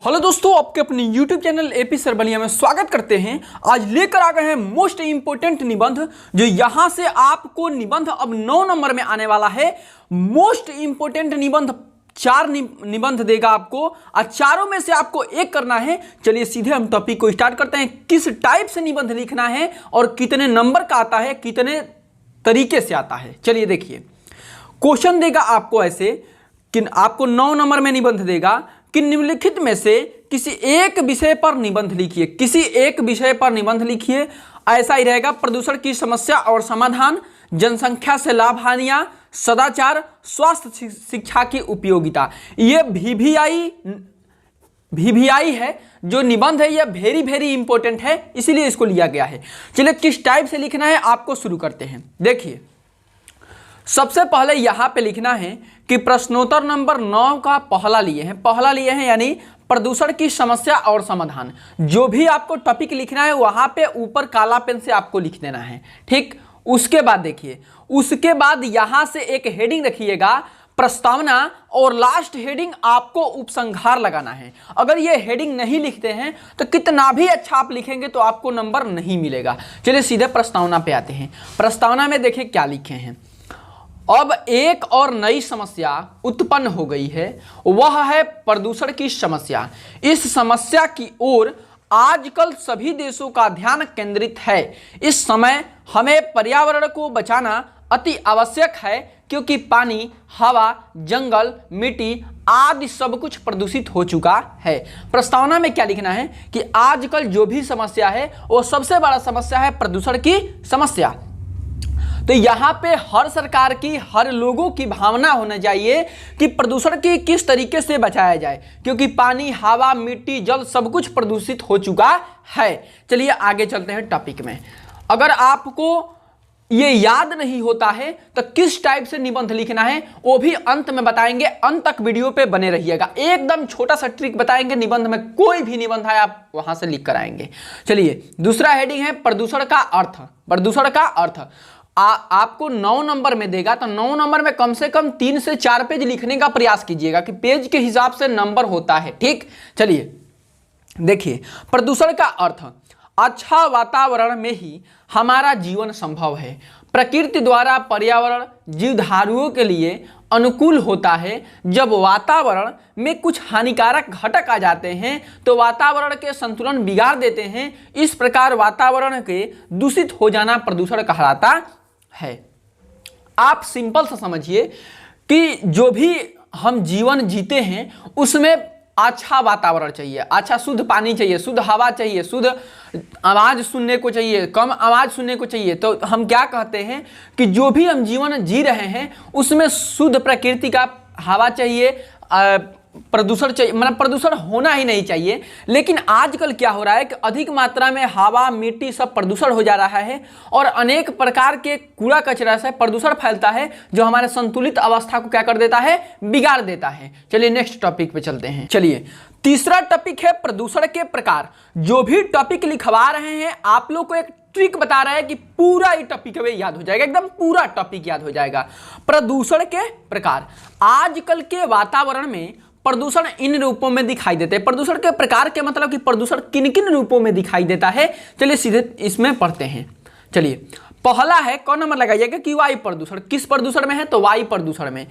Hello दोस्तों, आपके अपने YouTube channel AP sir Ballia में स्वागत करते हैं। आज लेकर आ गए हैं मोस्ट इंपोर्टेंट निबंध, जो यहां से आपको निबंध अब 9 नंबर में आने वाला है। मोस्ट इंपोर्टेंट निबंध 4 निबंध देगा आपको और चारों में से आपको एक करना है। चलिए सीधे हम टॉपिक को स्टार्ट करते हैं। किस टाइप से निबंध लिखना है और कितने नंबर का आता है, कितने तरीके से आता है। चलिए देखिए, क्वेश्चन देगा आपको ऐसे कि आपको 9 नंबर में निबंध देगा कि निम्नलिखित में से किसी एक विषय पर निबंध लिखिए। किसी एक विषय पर निबंध लिखिए, ऐसा ही रहेगा। प्रदूषण की समस्या और समाधान, जनसंख्या से लाभ हानियां, सदाचार, स्वास्थ्य शिक्षा की उपयोगिता। ये VVI है जो निबंध है, यह वेरी इंपॉर्टेंट है, इसीलिए इसको लिया गया है। चलिए किस टाइप से लिखना है आपको शुरू करते हैं। देखिए, सबसे पहले यहां पे लिखना है कि प्रश्नोत्तर नंबर 9 का पहला लिए हैं, यानी प्रदूषण की समस्या और समाधान। जो भी आपको टॉपिक लिखना है वहां पे ऊपर काला पेन से आपको लिख देना है, ठीक। उसके बाद देखिए, उसके बाद यहां से एक हेडिंग रखिएगा प्रस्तावना, और लास्ट हेडिंग आपको उपसंहार लगाना है। अगर ये हेडिंग नहीं लिखते हैं तो कितना भी अच्छा आप लिखेंगे तो आपको नंबर नहीं मिलेगा। चलिए सीधे प्रस्तावना पे आते हैं। प्रस्तावना में देखिए क्या लिखे हैं। अब एक और नई समस्या उत्पन्न हो गई है, वह है प्रदूषण की समस्या। इस समस्या की ओर आजकल सभी देशों का ध्यान केंद्रित है। इस समय हमें पर्यावरण को बचाना अति आवश्यक है, क्योंकि पानी, हवा, जंगल, मिट्टी आदि सब कुछ प्रदूषित हो चुका है। प्रस्तावना में क्या लिखना है कि आजकल जो भी समस्या है वो सबसे बड़ा समस्या है प्रदूषण की समस्या। तो यहाँ पे हर सरकार की, हर लोगों की भावना होना चाहिए कि प्रदूषण की किस तरीके से बचाया जाए, क्योंकि पानी, हवा, मिट्टी, जल सब कुछ प्रदूषित हो चुका है। चलिए आगे चलते हैं टॉपिक में। अगर आपको ये याद नहीं होता है तो किस टाइप से निबंध लिखना है वो भी अंत में बताएंगे। अंत तक वीडियो पे बने रहिएगा। एकदम छोटा सा ट्रिक बताएंगे निबंध में, कोई भी निबंध है आप वहां से लिख कर आएंगे। चलिए दूसरा हेडिंग है प्रदूषण का अर्थ। प्रदूषण का अर्थ आपको 9 नंबर में देगा, तो 9 नंबर में कम से कम 3 से 4 पेज लिखने का प्रयास कीजिएगा कि पेज के हिसाब से नंबर होता है, ठीक। चलिए देखिए, प्रदूषण का अर्थ, अच्छा वातावरण में ही हमारा जीवन संभव है। प्रकृति द्वारा पर्यावरण जीवधारुओं के लिए अनुकूल होता है। जब वातावरण में कुछ हानिकारक घटक आ जाते हैं तो वातावरण के संतुलन बिगाड़ देते हैं। इस प्रकार वातावरण के दूषित हो जाना प्रदूषण कहलाता है। आप सिंपल सा समझिए कि जो भी हम जीवन जीते हैं उसमें अच्छा वातावरण चाहिए, अच्छा शुद्ध पानी चाहिए, शुद्ध हवा चाहिए, शुद्ध आवाज़ सुनने को चाहिए, कम आवाज़ सुनने को चाहिए। तो हम क्या कहते हैं कि जो भी हम जीवन जी रहे हैं उसमें शुद्ध प्रकृति का हवा चाहिए, प्रदूषण चाहिए, मतलब प्रदूषण होना ही नहीं चाहिए। लेकिन आजकल क्या हो रहा है कि अधिक मात्रा में हवा, मिट्टी सब प्रदूषण हो जा रहा है और अनेक प्रकार के कूड़ा कचरा से प्रदूषण फैलता है, जो हमारे संतुलित अवस्था को क्या कर देता है, बिगाड़ देता है। चलिए नेक्स्ट टॉपिक पे चलते हैं। चलिए तीसरा टॉपिक है प्रदूषण के प्रकार। जो भी टॉपिक लिखवा रहे हैं आप लोग को एक ट्रिक बता रहा है कि पूरा ये टॉपिक हमें याद हो जाएगा, एकदम पूरा टॉपिक याद हो जाएगा। प्रदूषण के प्रकार, आजकल के वातावरण में प्रदूषण इन रूपों में दिखाई देते हैं। प्रदूषण के प्रकार के मतलब कि प्रदूषण किन किन रूपों में दिखाई देता है। चलिए सीधे इसमें पढ़ते हैं। चलिए पहला है, कौन नंबर लगाइएगा कि वायु प्रदूषण। किस प्रदूषण में है तो वायु प्रदूषण में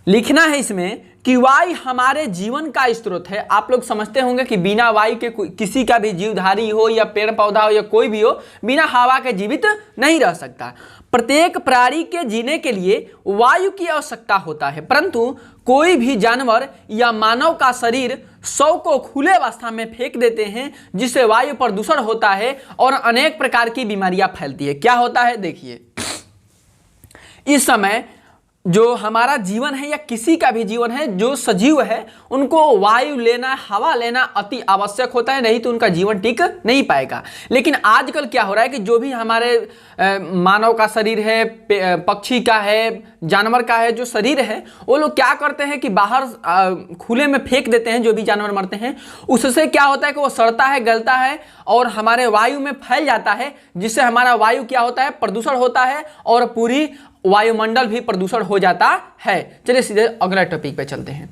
लिखना है इसमें कि वायु हमारे जीवन का स्रोत है। आप लोग समझते होंगे कि बिना वायु के किसी का भी जीवधारी हो या पेड़ पौधा हो या कोई भी हो, बिना हवा के जीवित नहीं रह सकता। प्रत्येक प्राणी के जीने के लिए वायु की आवश्यकता होता है, परंतु कोई भी जानवर या मानव का शरीर शव को खुले अवस्था में फेंक देते हैं, जिससे वायु प्रदूषण होता है और अनेक प्रकार की बीमारियां फैलती है। क्या होता है देखिए, इस समय जो हमारा जीवन है या किसी का भी जीवन है, जो सजीव है, उनको वायु लेना, हवा लेना अति आवश्यक होता है, नहीं तो उनका जीवन टिक नहीं पाएगा। लेकिन आजकल क्या हो रहा है कि जो भी हमारे मानव का शरीर है, पक्षी का है, जानवर का है, जो शरीर है, वो लोग क्या करते हैं कि बाहर खुले में फेंक देते हैं। जो भी जानवर मरते हैं उससे क्या होता है कि वो सड़ता है, गलता है और हमारे वायु में फैल जाता है, जिससे हमारा वायु क्या होता है, प्रदूषण होता है और पूरी वायुमंडल भी प्रदूषण हो जाता है। चलिए सीधे अगला टॉपिक पे चलते हैं।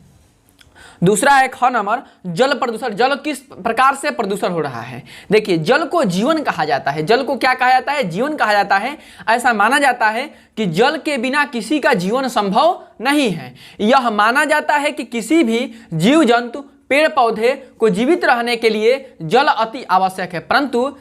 दूसरा है ख नंबर, जल प्रदूषण। जल किस प्रकार से प्रदूषण हो रहा है? देखिए, जल को जीवन कहा जाता है। जल को क्या कहा जाता है? जीवन कहा जाता है। ऐसा माना जाता है कि जल के बिना किसी का जीवन संभव नहीं है। यह माना जाता है कि किसी भी जीव जंतु, पेड़ पौधे को जीवित रहने के लिए जल अति आवश्यक है, परंतु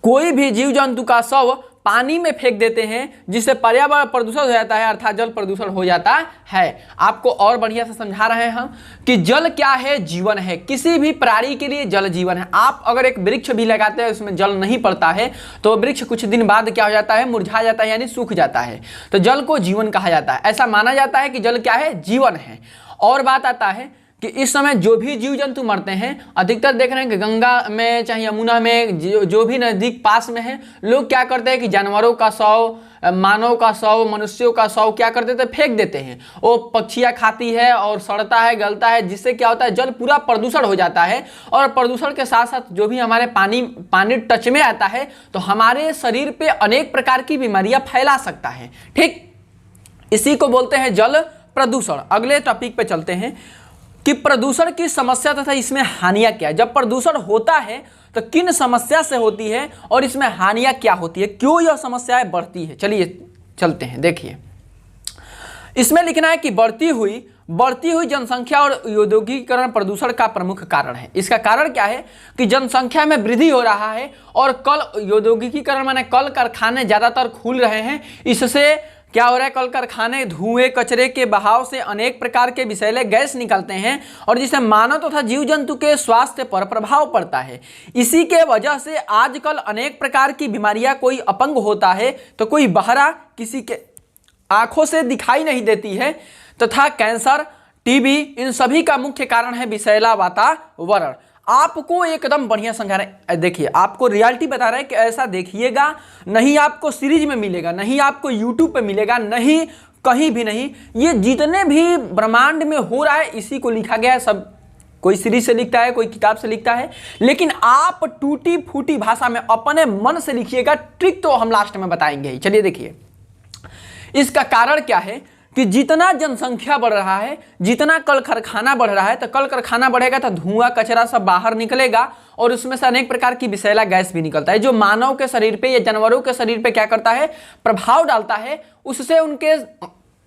कोई भी जीव जंतु का शव पानी में फेंक देते हैं जिससे पर्यावरण प्रदूषण हो जाता है, अर्थात जल प्रदूषण हो जाता है। आपको और बढ़िया से समझा रहे हैं हम कि जल क्या है? जीवन है। किसी भी प्राणी के लिए जल जीवन है। आप अगर एक वृक्ष भी लगाते हैं, उसमें जल नहीं पड़ता है तो वृक्ष कुछ दिन बाद क्या हो जाता है? मुरझा जाता है, यानी सूख जाता है। तो जल को जीवन कहा जाता है। ऐसा माना जाता है कि जल क्या है? जीवन है। और बात आता है कि इस समय जो भी जीव जंतु मरते हैं, अधिकतर देख रहे हैं कि गंगा में चाहे यमुना में, जो भी नजदीक पास में है, लोग क्या करते हैं कि जानवरों का शव, मानव का शव, मनुष्यों का शव क्या करते थे? फेंक देते हैं। वो पक्षियां खाती है और सड़ता है, गलता है, जिससे क्या होता है? जल पूरा प्रदूषण हो जाता है। और प्रदूषण के साथ साथ जो भी हमारे पानी टच में आता है तो हमारे शरीर पे अनेक प्रकार की बीमारियां फैला सकता है। ठीक, इसी को बोलते हैं जल प्रदूषण। अगले टॉपिक पे चलते हैं कि प्रदूषण की समस्या तथा इसमें हानियां क्या है। जब प्रदूषण होता है तो किन समस्या से होती है और इसमें हानियां क्या होती है, क्यों यह समस्याएं बढ़ती है? चलिए चलते हैं। देखिए, इसमें लिखना है कि बढ़ती हुई जनसंख्या और औद्योगिकीकरण प्रदूषण का प्रमुख कारण है। इसका कारण क्या है कि जनसंख्या में वृद्धि हो रहा है और औद्योगिकीकरण माने कल कारखाने ज्यादातर खुल रहे हैं। इससे क्या हो रहा है? कल कारखाने धुएं, कचरे के बहाव से अनेक प्रकार के विषैले गैस निकलते हैं और जिससे मानव तथा जीव जंतु के स्वास्थ्य पर प्रभाव पड़ता है। इसी के वजह से आजकल अनेक प्रकार की बीमारियां, कोई अपंग होता है तो कोई बहरा, किसी के आंखों से दिखाई नहीं देती है, तथा कैंसर, टीबी, इन सभी का मुख्य कारण है विषैला वातावरण। आपको एकदम बढ़िया समझा रहे हैं। देखिए, आपको रियलिटी बता रहे हैं कि ऐसा देखिएगा, नहीं आपको सीरीज में मिलेगा, नहीं आपको यूट्यूब पे मिलेगा, नहीं कहीं भी नहीं। ये जितने भी ब्रह्मांड में हो रहा है इसी को लिखा गया है। सब कोई सीरीज से लिखता है, कोई किताब से लिखता है, लेकिन आप टूटी फूटी भाषा में अपने मन से लिखिएगा। ट्रिक तो हम लास्ट में बताएंगे ही। चलिए देखिए, इसका कारण क्या है कि जितना जनसंख्या बढ़ रहा है, जितना कल कारखाना बढ़ रहा है, तो कल कारखाना बढ़ेगा तो धुआं, कचरा सब बाहर निकलेगा और उसमें से अनेक प्रकार की विषैला गैस भी निकलता है, जो मानव के शरीर पे या जानवरों के शरीर पे क्या करता है? प्रभाव डालता है। उससे उनके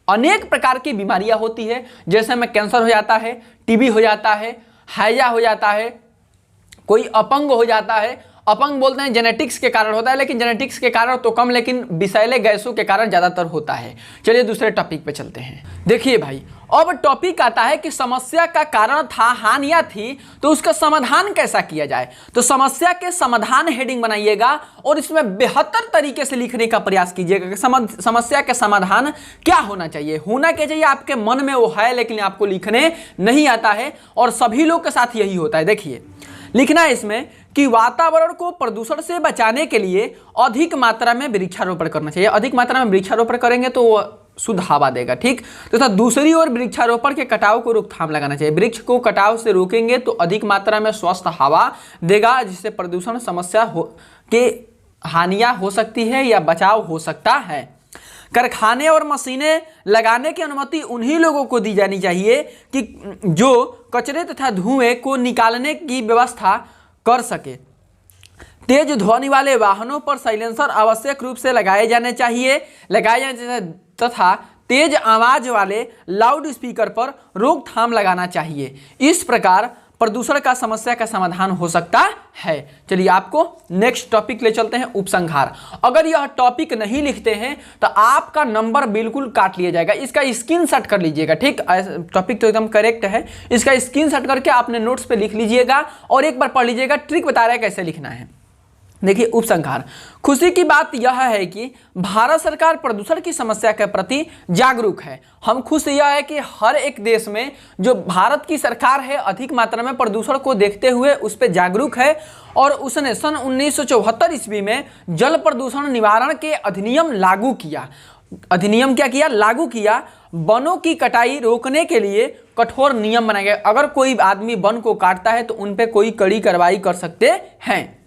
अनेक प्रकार की बीमारियां होती है, जैसे में कैंसर हो जाता है, टीबी हो जाता है, हैजा हो जाता है, कोई अपंग हो जाता है। अपंग बोलते हैं जेनेटिक्स के कारण होता है, लेकिन जेनेटिक्स के कारण तो कम, लेकिन विषैले गैसों के कारण ज्यादातर होता है। चलिए दूसरे टॉपिक पे चलते हैं। देखिए भाई, अब टॉपिक आता है कि समस्या का कारण था, हानियां थी, तो उसका समाधान कैसा किया जाए। तो समस्या के समाधान हेडिंग बनाइएगा और इसमें बेहतर तरीके से लिखने का प्रयास कीजिएगा कि समस्या के समाधान क्या होना चाहिए। होना क्या चाहिए? आपके मन में वो है, लेकिन आपको लिखने नहीं आता है, और सभी लोग के साथ यही होता है। देखिए, लिखना है इसमें कि वातावरण को प्रदूषण से बचाने के लिए अधिक मात्रा में वृक्षारोपण करना चाहिए। अधिक मात्रा में वृक्षारोपण करेंगे तो वो शुद्ध हवा देगा। ठीक, तो दूसरी ओर वृक्षारोपण के कटाव को रोकथाम लगाना चाहिए। वृक्ष को कटाव से रोकेंगे तो अधिक मात्रा में स्वस्थ हवा देगा, जिससे प्रदूषण समस्या के हानियां हो सकती है या बचाव हो सकता है। कारखाने और मशीनें लगाने की अनुमति उन्हीं लोगों को दी जानी चाहिए कि जो कचरे तथा धुएं को निकालने की व्यवस्था कर सके। तेज ध्वनि वाले वाहनों पर साइलेंसर आवश्यक रूप से लगाए जाने चाहिए तथा तेज आवाज वाले लाउड स्पीकर पर रोकथाम लगाना चाहिए। इस प्रकार प्रदूषण का समस्या का समाधान हो सकता है। चलिए आपको नेक्स्ट टॉपिक ले चलते हैं, उपसंहार। अगर यह टॉपिक नहीं लिखते हैं तो आपका नंबर बिल्कुल काट लिया जाएगा। इसका स्क्रीनशॉट कर लीजिएगा। ठीक, टॉपिक तो एकदम करेक्ट है, इसका स्क्रीनशॉट करके आपने नोट्स पे लिख लीजिएगा और एक बार पढ़ लीजिएगा। ट्रिक बता रहा है कैसे लिखना है। देखिए, उपसंहार। खुशी की बात यह है कि भारत सरकार प्रदूषण की समस्या के प्रति जागरूक है। हम खुश यह है कि हर एक देश में जो भारत की सरकार है अधिक मात्रा में प्रदूषण को देखते हुए उस पर जागरूक है और उसने सन 1974 ईस्वी में जल प्रदूषण निवारण के अधिनियम लागू किया। अधिनियम क्या किया? लागू किया। वनों की कटाई रोकने के लिए कठोर नियम बनाए गए। अगर कोई आदमी वन को काटता है तो उन पर कोई कड़ी कार्रवाई कर सकते हैं।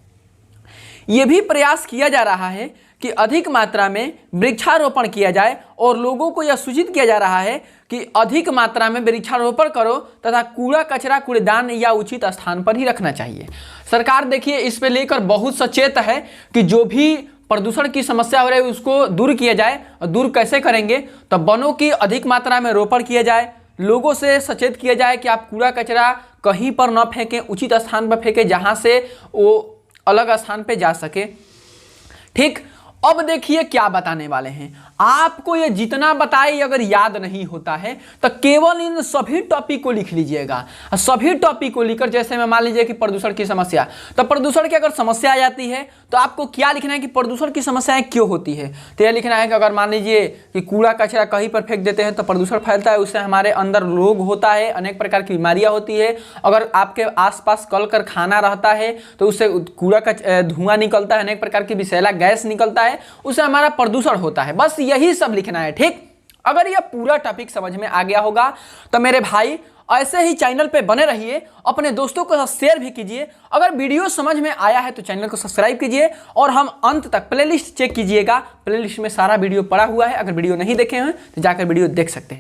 यह भी प्रयास किया जा रहा है कि अधिक मात्रा में वृक्षारोपण किया जाए और लोगों को यह सूचित किया जा रहा है कि अधिक मात्रा में वृक्षारोपण करो तथा कूड़ा कचरा कूड़ेदान या उचित स्थान पर ही रखना चाहिए। सरकार देखिए इस पे लेकर बहुत सचेत है कि जो भी प्रदूषण की समस्या हो रही है उसको दूर किया जाए। और दूर कैसे करेंगे, तो वनों की अधिक मात्रा में रोपण किया जाए, लोगों से सचेत किया जाए कि आप कूड़ा कचरा कहीं पर न फेंकें, उचित स्थान पर फेंकें जहां से वो अलग स्थान पे जा सके। ठीक, अब देखिए क्या बताने वाले हैं आपको। ये जितना बताए अगर याद नहीं होता है तो केवल इन सभी टॉपिक को लिख लीजिएगा। सभी टॉपिक को लिखकर, जैसे मैं मान लीजिए कि प्रदूषण की समस्या, तो प्रदूषण की अगर समस्या आ जाती है तो आपको क्या लिखना है कि प्रदूषण की समस्याएं क्यों होती है। तो यह लिखना है कि अगर मान लीजिए कि कूड़ा कचरा कहीं पर फेंक देते हैं तो प्रदूषण फैलता है, उससे हमारे अंदर रोग होता है, अनेक प्रकार की बीमारियां होती है। अगर आपके आसपास कल कारखाना रहता है तो उससे कूड़ा का धुआं निकलता है, अनेक प्रकार की विषैला गैस निकलता है, उससे हमारा प्रदूषण होता है। बस यही सब लिखना है। ठीक, अगर यह पूरा टॉपिक समझ में आ गया होगा तो मेरे भाई ऐसे ही चैनल पे बने रहिए, अपने दोस्तों को शेयर भी कीजिए। अगर वीडियो समझ में आया है तो चैनल को सब्सक्राइब कीजिए और हम अंत तक प्लेलिस्ट चेक कीजिएगा। प्लेलिस्ट में सारा वीडियो पड़ा हुआ है, अगर वीडियो नहीं देखे हैं तो जाकर वीडियो देख सकते हैं।